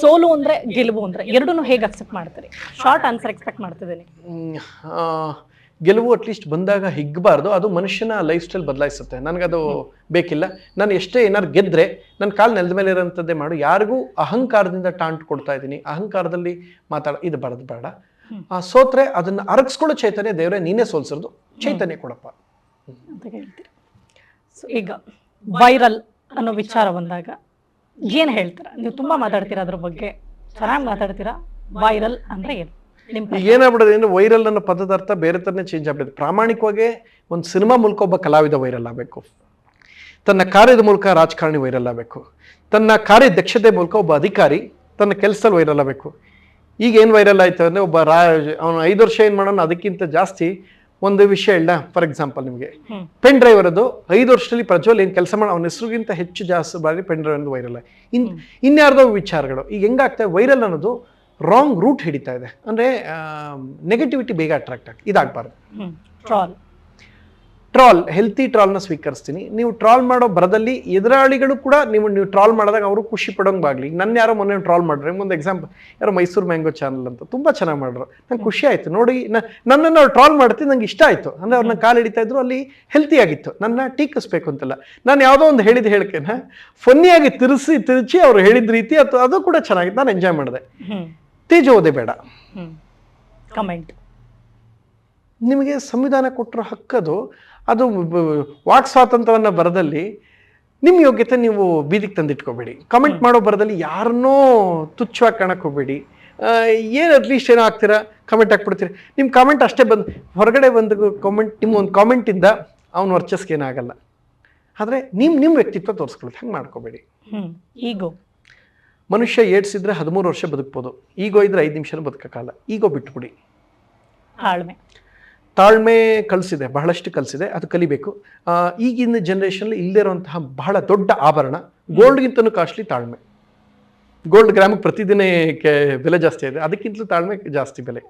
ಸೋಲು ಅಂದ್ರೆ ಗೆಲುವು ಅಂದ್ರೆ ಎರಡನ್ನೂ ಹೇಗೆ ಅಕ್ಸೆಪ್ಟ್ ಮಾಡ್ತೀರಿ? ಶಾರ್ಟ್ ಆನ್ಸರ್ ಎಕ್ಸ್ಪೆಕ್ಟ್ ಮಾಡ್ತಿದ್ದೀನಿ. ಆ, ಗೆಲುವು ಅಟ್ಲೀಸ್ಟ್ ಬಂದಾಗ ಹಿಗ್ಬಾರ್ದು, ಅದು ಮನುಷ್ಯನ ಲೈಫ್ ಸ್ಟೈಲ್ ಬದಲಾಯಿಸುತ್ತೆ. ನನಗದು ಬೇಕಿಲ್ಲ. ನಾನು ಎಷ್ಟೇ ಏನಾರು ಗೆದ್ದರೆ ನನ್ನ ಕಾಲು ನೆಲದ ಮೇಲೆ ಇರೋಂಥದ್ದೇ ಮಾಡು. ಯಾರಿಗೂ ಅಹಂಕಾರದಿಂದ ಟಾಂಟ್ ಕೊಡ್ತಾ ಇದ್ದೀನಿ, ಅಹಂಕಾರದಲ್ಲಿ ಇದು ಬೇಡ. ಸೋತ್ರೆ ಅದನ್ನು ಅರಗಿಸ್ಕೊಳ್ಳೋ ಚೈತನ್ಯ ದೇವರೇ ನೀನೇ ಸೋಲ್ಸಿರೋದು, ಚೈತನ್ಯ ಕೊಡಪ್ಪ ಅಂತ ಹೇಳ್ತೀರಿ. ಸೊ ಈಗ ವೈರಲ್ ಅನ್ನೋ ವಿಚಾರ ಬಂದಾಗ ಏನು ಹೇಳ್ತೀರಾ? ನೀವು ತುಂಬಾ ಮಾತಾಡ್ತೀರಾ ಅದ್ರ ಬಗ್ಗೆ, ಚೆನ್ನಾಗಿ ಮಾತಾಡ್ತೀರಾ. ವೈರಲ್ ಅಂದ್ರೆ ಏನು ನಿಮ್ಮ? ಈಗ ಏನಾಗ್ಬಿಡೋದು ಅಂದರೆ ವೈರಲ್ ಅನ್ನೋ ಪದದ ಅರ್ಥ ಬೇರೆ ಥರನೇ ಚೇಂಜ್ ಆಗ್ಬಿಡುತ್ತೆ. ಪ್ರಾಮಾಣಿಕವಾಗಿ ಒಂದು ಸಿನಿಮಾ ಮೂಲಕ ಒಬ್ಬ ಕಲಾವಿದ ವೈರಲ್ ಆಗಬೇಕು, ತನ್ನ ಕಾರ್ಯದ ಮೂಲಕ ರಾಜಕಾರಣಿ ವೈರಲ್ ಆಗಬೇಕು, ತನ್ನ ಕಾರ್ಯದಕ್ಷತೆ ಮೂಲಕ ಒಬ್ಬ ಅಧಿಕಾರಿ ತನ್ನ ಕೆಲಸದಲ್ಲಿ ವೈರಲ್ ಆಗಬೇಕು. ಈಗ ಏನು ವೈರಲ್ ಆಯ್ತು ಅಂದರೆ ಒಬ್ಬ ಅವನು 5 ವರ್ಷ ಏನು ಮಾಡೋಣ, ಅದಕ್ಕಿಂತ ಜಾಸ್ತಿ ಒಂದು ವಿಷಯ ಇಲ್ಲ. ಫಾರ್ ಎಕ್ಸಾಂಪಲ್ ನಿಮಗೆ ಪೆನ್ ಡ್ರೈವರ್ ಅದು 5 ವರ್ಷದಲ್ಲಿ ಪ್ರಜ್ವಲ್ ಏನು ಕೆಲಸ ಮಾಡೋ ಅವನ ಹೆಸರಿಗಿಂತ ಹೆಚ್ಚು ಜಾಸ್ತಿ ಬಾರಿ ಪೆನ್ ಡ್ರೈವ್ ಅನ್ನೋದು ವೈರಲ್. ಇನ್ಯಾರ್ದೋ ವಿಚಾರಗಳು ಈಗ ಹೆಂಗಾಗ್ತದೆ, ವೈರಲ್ ಅನ್ನೋದು ರಾಂಗ್ ರೂಟ್ ಹಿಡಿತಾ ಇದೆ. ಅಂದರೆ ನೆಗೆಟಿವಿಟಿ ಬೇಗ ಅಟ್ರಾಕ್ಟ್ ಆಗಿ ಇದಾಗಬಾರ್ದು. Trawl healthy ಟ್ರಾಲ್ನ ಸ್ವೀಕರಿಸ್ತೀನಿ. ನೀವು ಟ್ರಾಲ್ ಮಾಡೋ ಬರದಲ್ಲಿ ಎದುರಾಳಿಗಳು ಕೂಡ ನೀವು ಟ್ರಾಲ್ ಮಾಡಿದಾಗ ಅವರು ಖುಷಿ ಪಡೋಂಗಾಗಲಿ. ನನ್ನ ಯಾರೋ ಮೊನ್ನೆ ಟ್ರಾಲ್ ಮಾಡ್ರೆ, ಒಂದು ಎಕ್ಸಾಂಪಲ್ ಯಾರೋ ಮೈಸೂರು ಮ್ಯಾಂಗೋ ಚಾನಲ್ ಅಂತ ತುಂಬ ಚೆನ್ನಾಗಿ ಮಾಡ್ರು, ನಂಗೆ ಖುಷಿ ಆಯಿತು ನೋಡಿ. ನನ್ನನ್ನು ಅವ್ರು ಟ್ರಾಲ್ ಮಾಡ್ತೀನಿ, ನಂಗೆ ಇಷ್ಟ ಆಯಿತು. ಅಂದರೆ ಅವ್ರನ್ನ ಕಾಲು ಹಿಡಿತಾ ಇದ್ರು, ಅಲ್ಲಿ ಹೆಲ್ತಿ ಆಗಿತ್ತು. ನನ್ನ ಟೀಕಿಸ್ಬೇಕು ಅಂತಲ್ಲ, ನಾನು ಯಾವುದೋ ಒಂದು ಹೇಳಿದ ಹೇಳಿಕೆನ ಫನ್ನಿಯಾಗಿ ತಿರುಚಿ ಅವ್ರು ಹೇಳಿದ ರೀತಿ ಅದು ಕೂಡ ಚೆನ್ನಾಗಿತ್ತು, ನಾನು ಎಂಜಾಯ್ ಮಾಡಿದೆ. ತೇಜೋದೆ ಬೇಡ. ಕಮೆಂಟ್ ನಿಮಗೆ ಸಂವಿಧಾನ ಕೊಟ್ಟರೋ ಹಕ್ಕದು, ಅದು ವಾಕ್ ಸ್ವಾತಂತ್ರ್ಯವನ್ನು ಬರದಲ್ಲಿ ನಿಮ್ಮ ಯೋಗ್ಯತೆ ನೀವು ಬೀದಿಗೆ ತಂದಿಟ್ಕೋಬೇಡಿ. ಕಮೆಂಟ್ ಮಾಡೋ ಬರದಲ್ಲಿ ಯಾರನ್ನೋ ತುಚ್ಛವಾಗಿ ಕಾಣಕ್ಕೆ ಹೋಗಬೇಡಿ. ಏನು ಅಟ್ಲೀಸ್ಟ್ ಏನೋ ಆಗ್ತೀರಾ, ಕಮೆಂಟ್ ಹಾಕ್ಬಿಡ್ತೀರಿ. ನಿಮ್ಮ ಕಾಮೆಂಟ್ ಅಷ್ಟೇ ಹೊರಗಡೆ ಬಂದು ಕಾಮೆಂಟ್, ನಿಮ್ಮ ಒಂದು ಕಾಮೆಂಟಿಂದ ಅವ್ನ ವರ್ಚಸ್ಗೆ ಏನಾಗಲ್ಲ. ಆದರೆ ನಿಮ್ಮ ವ್ಯಕ್ತಿತ್ವ ತೋರಿಸ್ಕೊಳ್ಳುತ್ತೆ, ಹಂಗೆ ಮಾಡ್ಕೋಬೇಡಿ. ಈಗೋ ಮನುಷ್ಯ ಏಡ್ಸಿದ್ರೆ 13 ವರ್ಷ ಬದುಕ್ಬೋದು, ಈಗೋ ಇದ್ರೆ 5 ನಿಮಿಷನೂ ಬದುಕಕ್ಕಾಗಲ್ಲ. ಈಗೋ ಬಿಟ್ಬಿಡಿ. ತಾಳ್ಮೆ ಕಲಿಸಿದೆ, ಬಹಳಷ್ಟು ಕಲಿಸಿದೆ, ಅದು ಕಲಿಬೇಕು. ಈಗಿನ ಜನ್ರೇಷನಲ್ಲಿ ಇಲ್ಲದೇ ಇರುವಂತಹ ಬಹಳ ದೊಡ್ಡ ಆಭರಣ, ಗೋಲ್ಡ್ಗಿಂತನೂ ಕಾಸ್ಟ್ಲಿ ತಾಳ್ಮೆ. ಗೋಲ್ಡ್ ಗ್ರಾಮಿಗೆ ಪ್ರತಿದಿನ ಬೆಲೆ ಜಾಸ್ತಿ ಇದೆ, ಅದಕ್ಕಿಂತಲೂ ತಾಳ್ಮೆ ಜಾಸ್ತಿ ಬೆಲೆ.